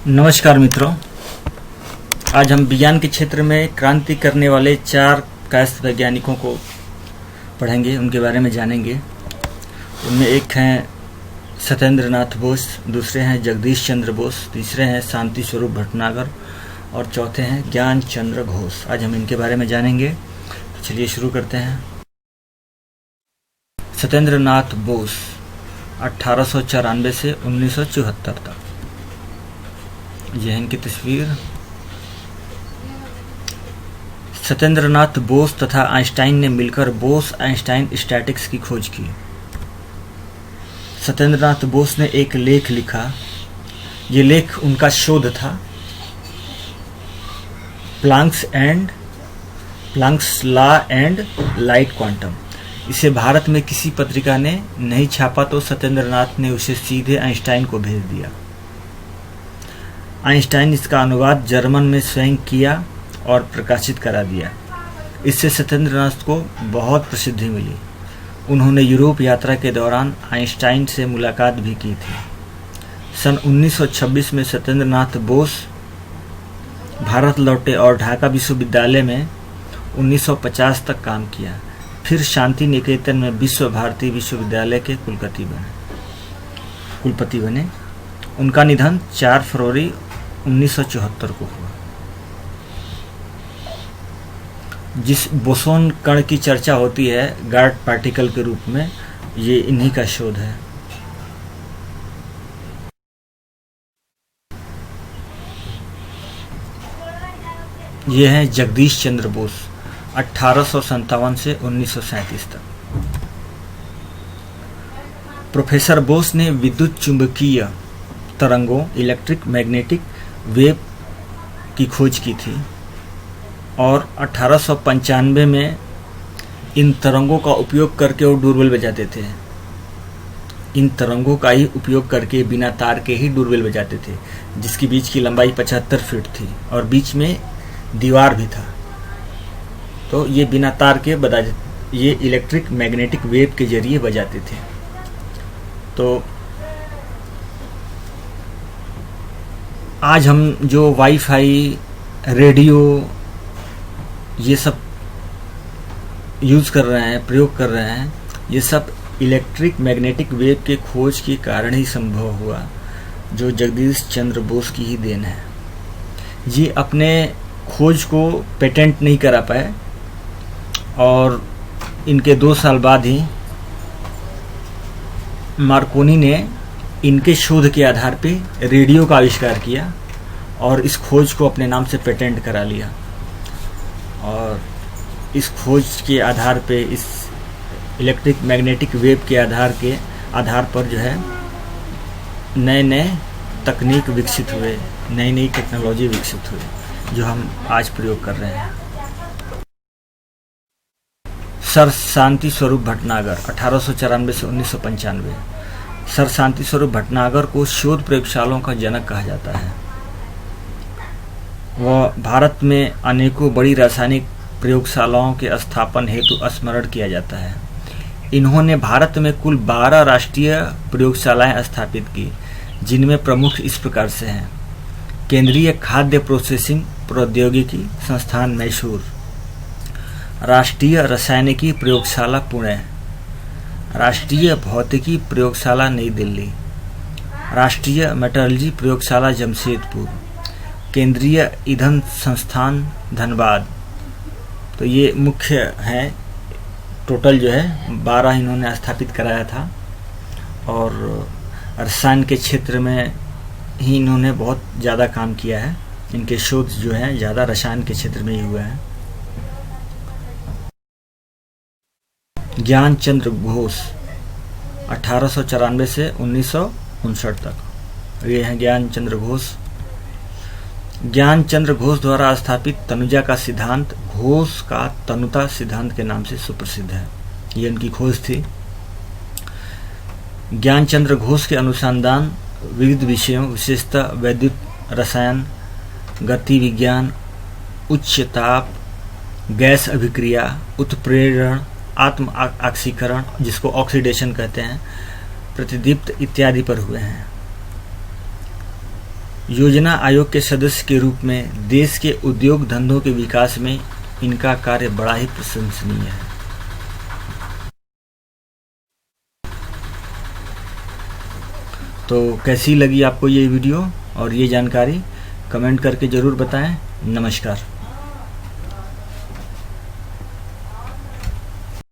नमस्कार मित्रों, आज हम विज्ञान के क्षेत्र में क्रांति करने वाले 4 कायस्थ वैज्ञानिकों को पढ़ेंगे, उनके बारे में जानेंगे। उनमें एक हैं सत्येंद्र नाथ बोस, दूसरे हैं जगदीश चंद्र बोस, तीसरे हैं शांति स्वरूप भटनागर और चौथे हैं ज्ञान चंद्र घोष। आज हम इनके बारे में जानेंगे, तो चलिए शुरू करते हैं। सत्येंद्र नाथ बोस 1894 से 1974 तक। यह है इनकी तस्वीर। सत्येंद्र नाथ बोस तथा आइंस्टाइन ने मिलकर बोस आइंस्टाइन स्टैटिक्स की खोज की। सत्येंद्र नाथ बोस ने एक लेख लिखा। ये लेख उनका शोध था, Planck's law and light quantum. इसे भारत में किसी पत्रिका ने नहीं छापा तो सत्येंद्र नाथ ने उसे सीधे आइंस्टाइन को भेज दिया। आइंस्टाइन इसका अनुवाद जर्मन में स्वयं किया और प्रकाशित करा दिया। इससे सत्येंद्र नाथ को बहुत प्रसिद्धि मिली। उन्होंने यूरोप यात्रा के दौरान आइंस्टाइन से मुलाकात भी की थी। सन 1926 में सत्येंद्र नाथ बोस भारत लौटे और ढाका विश्वविद्यालय में 1950 तक काम किया। फिर शांति निकेतन में विश्व भारती विश्वविद्यालय के कुलपति बने। उनका निधन 4 फरवरी 1974 को हुआ। जिस बोसोन कण की चर्चा होती है गॉड पार्टिकल के रूप में, ये इन्हीं का शोध है। ये है जगदीश चंद्र बोस 1857 से 1937 तक। प्रोफेसर बोस ने विद्युत चुंबकीय तरंगों इलेक्ट्रिक मैग्नेटिक वेव की खोज की थी और 1895 में इन तरंगों का उपयोग करके वो डोरबेल बजाते थे। इन तरंगों का ही उपयोग करके बिना तार के ही डोरबेल बजाते थे, जिसकी बीच की लंबाई 75 फीट थी और बीच में दीवार भी था। तो ये बिना तार के ये इलेक्ट्रिक मैग्नेटिक वेव के जरिए बजाते थे। तो आज हम जो वाईफाई, रेडियो ये सब यूज़ कर रहे हैं, प्रयोग कर रहे हैं, ये सब इलेक्ट्रिक मैग्नेटिक वेव के खोज के कारण ही संभव हुआ, जो जगदीश चंद्र बोस की ही देन है। ये अपने खोज को पेटेंट नहीं करा पाए और इनके 2 साल बाद ही मार्कोनी ने इनके शोध के आधार पे रेडियो का आविष्कार किया और इस खोज को अपने नाम से पेटेंट करा लिया। और इस खोज के आधार पे, इस इलेक्ट्रिक मैग्नेटिक वेव के आधार पर जो है नए नए तकनीक विकसित हुए, नई नई टेक्नोलॉजी विकसित हुई, जो हम आज प्रयोग कर रहे हैं। सर शांति स्वरूप भटनागर 1894 से 1995। सर शांति स्वरूप भटनागर को शोध प्रयोगशालाओं का जनक कहा जाता है। वह भारत में अनेकों बड़ी रासायनिक प्रयोगशालाओं के स्थापन हेतु स्मरण किया जाता है। इन्होंने भारत में कुल 12 राष्ट्रीय प्रयोगशालाएं स्थापित की, जिनमें प्रमुख इस प्रकार से हैं: केंद्रीय खाद्य प्रोसेसिंग प्रौद्योगिकी संस्थान मैसूर, राष्ट्रीय रासायनिकी प्रयोगशाला पुणे, राष्ट्रीय भौतिकी प्रयोगशाला नई दिल्ली, राष्ट्रीय मेटलर्जी प्रयोगशाला जमशेदपुर, केंद्रीय ईंधन संस्थान धनबाद। तो ये मुख्य हैं। टोटल जो है 12 इन्होंने स्थापित कराया था और रसायन के क्षेत्र में ही इन्होंने बहुत ज़्यादा काम किया है। इनके शोध जो हैं ज़्यादा रसायन के क्षेत्र में ही हुए हैं। ज्ञान चंद्र घोष 1894 से 1959 तक। ये हैं ज्ञान चंद्र घोष। ज्ञान चंद्र घोष द्वारा स्थापित तनुजा का सिद्धांत घोष का तनुता सिद्धांत के नाम से सुप्रसिद्ध है। ये उनकी खोज थी। ज्ञान चंद्र घोष के अनुसंधान विविध विषयों, विशेषतः वैद्युत रसायन, गति विज्ञान, उच्च ताप, गैस अभिक्रिया, उत्प्रेरण, आत्म ऑक्सीकरण जिसको ऑक्सीडेशन कहते हैं, प्रतिदीप्त इत्यादि पर हुए हैं। योजना आयोग के सदस्य के रूप में देश के उद्योग धंधों के विकास में इनका कार्य बड़ा ही प्रशंसनीय है। तो कैसी लगी आपको ये वीडियो और ये जानकारी, कमेंट करके ज़रूर बताएं। नमस्कार।